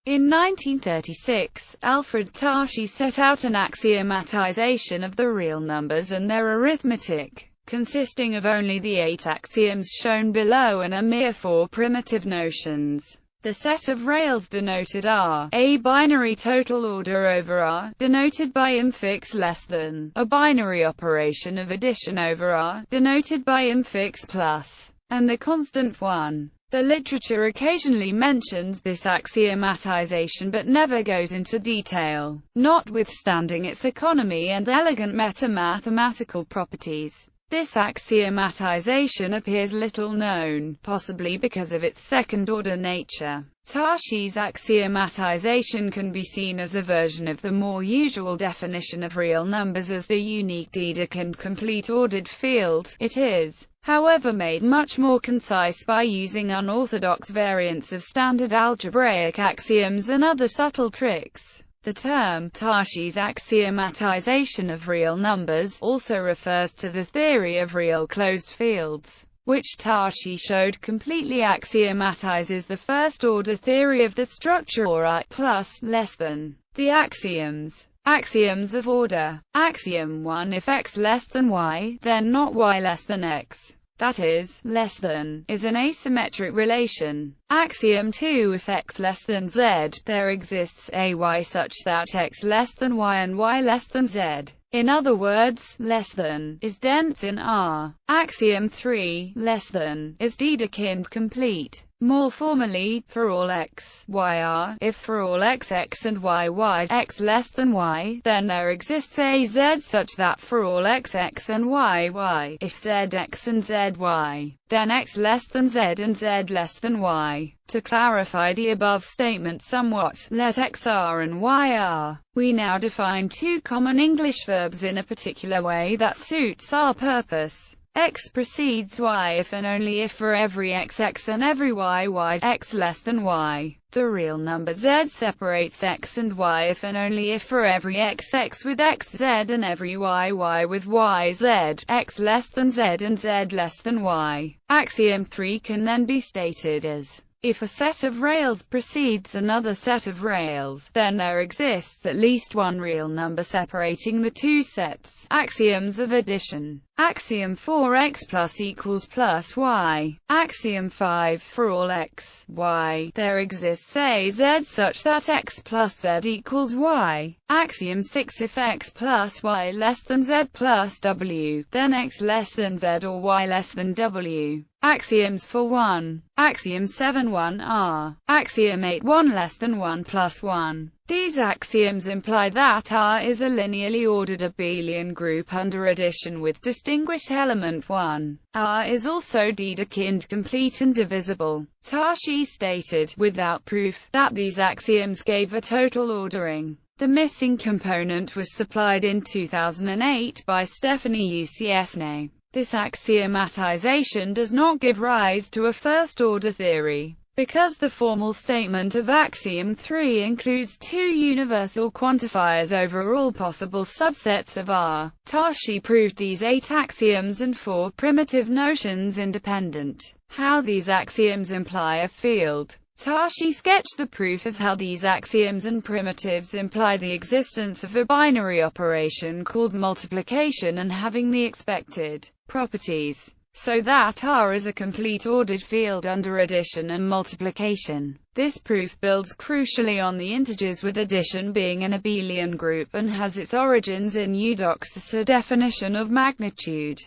In 1936, Alfred Tarski set out an axiomatization of the real numbers and their arithmetic, consisting of only the 8 axioms shown below and a mere 4 primitive notions. The set of rails denoted R, a binary total order over R, denoted by infix less than, a binary operation of addition over R, denoted by infix plus, and the constant 1. The literature occasionally mentions this axiomatization but never goes into detail, notwithstanding its economy and elegant meta-mathematical properties. This axiomatization appears little known, possibly because of its second-order nature. Tarski's axiomatization can be seen as a version of the more usual definition of real numbers as the unique Dedekind complete ordered field. It is, however, made much more concise by using unorthodox variants of standard algebraic axioms and other subtle tricks. The term Tarski's axiomatization of real numbers also refers to the theory of real closed fields, which Tarski showed completely axiomatizes the first-order theory of the structure or I plus less than. The axioms. Axioms of order. Axiom 1: if x less than y, then not y less than x. That is, less than is an asymmetric relation. Axiom 2: if x less than z, there exists a y such that x less than y and y less than z. In other words, less than is dense in R. Axiom 3: less than is Dedekind complete. More formally, for all x, y r, if for all x and y x less than y, then there exists a z such that for all x and y, if z x and z y, then x less than z and z less than y. To clarify the above statement somewhat, let x r and y r. We now define two common English verbs in a particular way that suits our purpose. X precedes y if and only if for every x and every y x less than y. The real number z separates x and y if and only if for every x with xz and every y with yz, x less than z and z less than y. Axiom 3 can then be stated as: if a set of rails precedes another set of rails, then there exists at least one real number separating the two sets. Axioms of addition. Axiom 4: x plus y. Axiom 5: for all x, y, there exists a z such that x plus z equals y. Axiom 6: if x plus y less than z plus w, then x less than z or y less than w. Axioms for 1. Axiom 7: 1 r. Axiom 8: 1 less than 1 plus 1. These axioms imply that R is a linearly ordered abelian group under addition with distinguished element 1. R is also Dedekind complete and divisible. Tarski stated, without proof, that these axioms gave a total ordering. The missing component was supplied in 2008 by Stephanie Uciesne. This axiomatization does not give rise to a first-order theory, because the formal statement of Axiom 3 includes two universal quantifiers over all possible subsets of R. Tarski proved these 8 axioms and 4 primitive notions independent. How these axioms imply a field. Tarski sketched the proof of how these axioms and primitives imply the existence of a binary operation called multiplication and having the expected properties, so that R is a complete ordered field under addition and multiplication. This proof builds crucially on the integers, with addition being an abelian group and has its origins in Eudoxus' definition of magnitude.